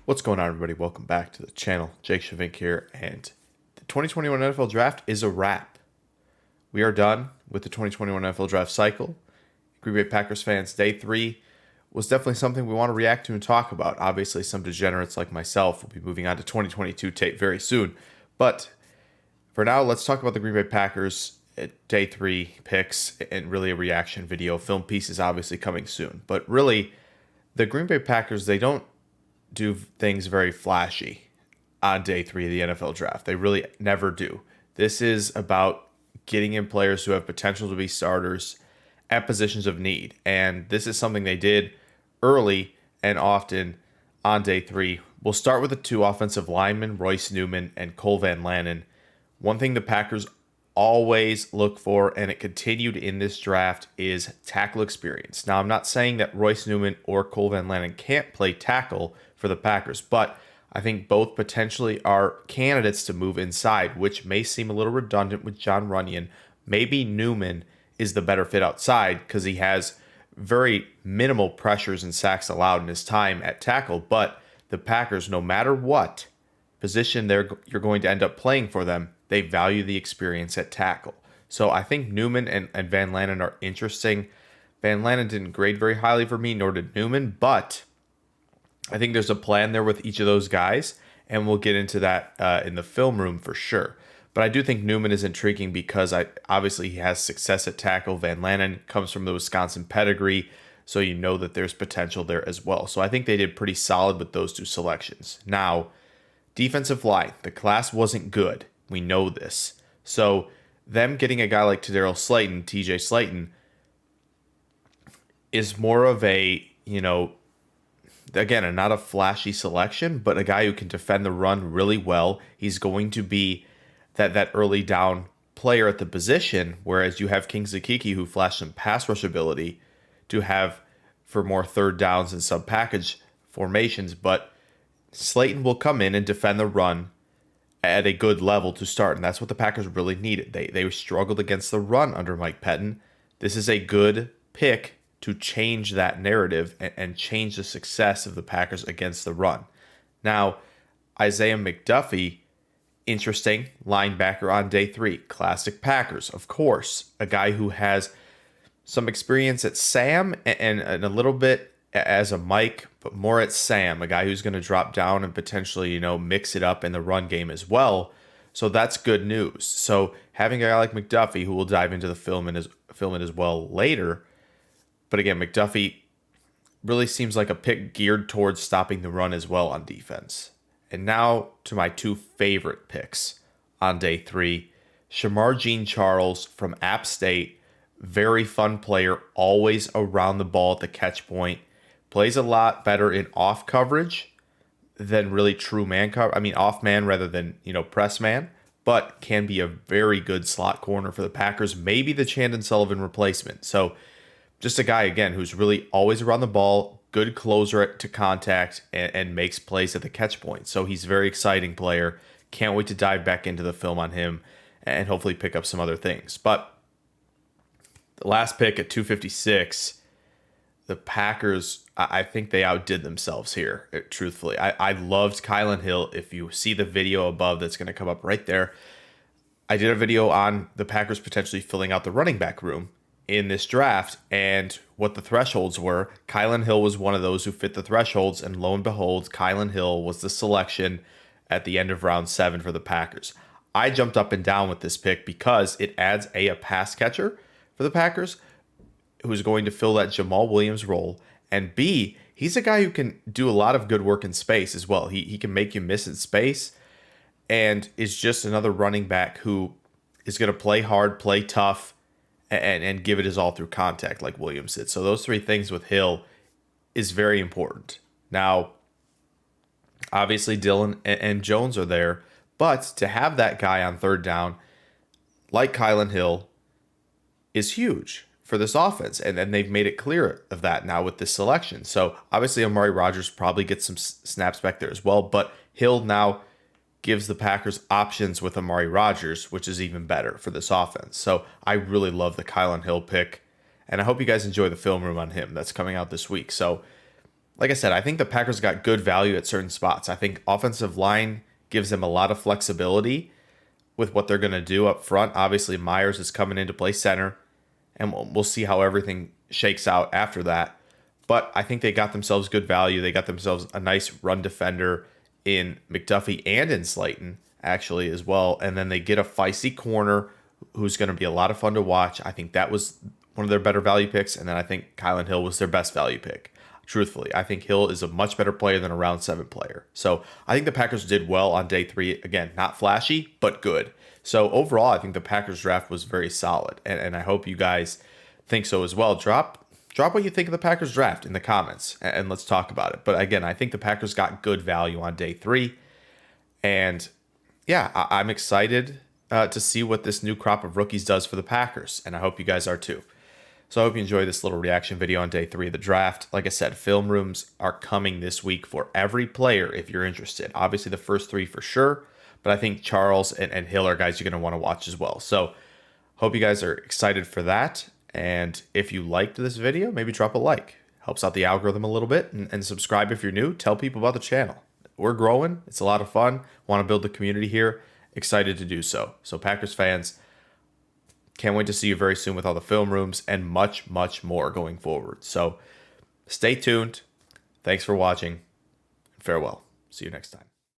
What's going on, everybody? Welcome back to the channel. Jake Shavink here, and the 2021 NFL Draft is a wrap. We are done with the 2021 NFL Draft cycle. Green Bay Packers fans, day 3 was definitely something we want to react to and talk about. Obviously, some degenerates like myself will be moving on to 2022 tape very soon. But for now, let's talk about the Green Bay Packers at day 3 picks and really a reaction video. Film piece is obviously coming soon. But really, the Green Bay Packers, they don't do things very flashy on day 3 of the NFL draft. They really never do. This is about getting in players who have potential to be starters at positions of need. And this is something they did early and often on day 3. We'll start with the 2 offensive linemen, Royce Newman and Cole Van Lanen. One thing the Packers always look for, and it continued in this draft, is tackle experience. Now, I'm not saying that Royce Newman or Cole Van Lanen can't play tackle for the Packers, but I think both potentially are candidates to move inside, which may seem a little redundant with Jon Runyan. Maybe Newman is the better fit outside because he has very minimal pressures and sacks allowed in his time at tackle, but the Packers, no matter what position you're going to end up playing for them, they value the experience at tackle. So I think Newman and Van Lanen are interesting. Van Lanen didn't grade very highly for me, nor did Newman, but I think there's a plan there with each of those guys, and we'll get into that in the film room for sure. But I do think Newman is intriguing because obviously he has success at tackle. Van Lanen comes from the Wisconsin pedigree, so you know that there's potential there as well. So I think they did pretty solid with those 2 selections. Now, defensive line, the class wasn't good. We know this. So them getting a guy like TJ Slaton, is more of a, again, not a flashy selection, but a guy who can defend the run really well. He's going to be that early down player at the position, whereas you have Kingsley Keke, who flashed some pass rush ability to have for more third downs and sub-package formations. But Slaton will come in and defend the run at a good level to start, and that's what the Packers really needed. They struggled against the run under Mike Pettin. This is a good pick to change that narrative and change the success of the Packers against the run. Now, Isaiah McDuffie, interesting linebacker on day 3. Classic Packers, of course. A guy who has some experience at Sam and a little bit as a Mike, but more at Sam, a guy who's going to drop down and potentially, mix it up in the run game as well. So that's good news. So having a guy like McDuffie, who will dive into the film as well later, but again, McDuffie really seems like a pick geared towards stopping the run as well on defense. And now to my 2 favorite picks on day 3. Shemar Jean-Charles from App State, very fun player, always around the ball at the catch point. Plays a lot better in off coverage than really true man cover. I mean, off man rather than, press man, but can be a very good slot corner for the Packers. Maybe the Chandon Sullivan replacement. So just a guy, again, who's really always around the ball, good closer to contact, and makes plays at the catch point. So he's a very exciting player. Can't wait to dive back into the film on him and hopefully pick up some other things. But the last pick at 256, the Packers, I think they outdid themselves here, truthfully. I loved Kylan Hill. If you see the video above, that's going to come up right there. I did a video on the Packers potentially filling out the running back room in this draft and what the thresholds were. Kylan Hill was one of those who fit the thresholds, and lo and behold, Kylan Hill was the selection at the end of round 7 for the Packers. I jumped up and down with this pick because it adds a pass catcher for the Packers who's going to fill that Jamal Williams role, and B, he's a guy who can do a lot of good work in space as well. He can make you miss in space, and is just another running back who is going to play hard, play tough, and give it his all through contact like Williams did. So those 3 things with Hill is very important. Now, obviously Dillon and Jones are there, but to have that guy on third down like Kylan Hill is huge for this offense, and they've made it clear of that now with this selection. So obviously Amari Rodgers probably gets some snaps back there as well, but Hill now gives the Packers options with Amari Rodgers, which is even better for this offense. So I really love the Kylan Hill pick, and I hope you guys enjoy the film room on him that's coming out this week. So like I said, I think the Packers got good value at certain spots. I think offensive line gives them a lot of flexibility with what they're going to do up front. Obviously, Myers is coming in to play center, and we'll see how everything shakes out after that. But I think they got themselves good value. They got themselves a nice run defender in McDuffie and in Slayton, actually, as well. And then they get a feisty corner who's going to be a lot of fun to watch. I think that was one of their better value picks. And then I think Kylan Hill was their best value pick. Truthfully, I think Hill is a much better player than a round 7 player. So I think the Packers did well on day 3. Again, not flashy, but good. So overall, I think the Packers draft was very solid. And I hope you guys think so as well. Drop what you think of the Packers draft in the comments, and let's talk about it. But again, I think the Packers got good value on day 3. And yeah, I'm excited to see what this new crop of rookies does for the Packers. And I hope you guys are too. So I hope you enjoy this little reaction video on day 3 of the draft. Like I said, film rooms are coming this week for every player if you're interested. Obviously, the first 3 for sure, but I think Charles and Hill are guys you're going to want to watch as well. So hope you guys are excited for that. And if you liked this video, maybe drop a like. Helps out the algorithm a little bit. And subscribe if you're new. Tell people about the channel. We're growing. It's a lot of fun. Want to build the community here. Excited to do so. So Packers fans, can't wait to see you very soon with all the film rooms and much, much more going forward. So stay tuned. Thanks for watching. Farewell. See you next time.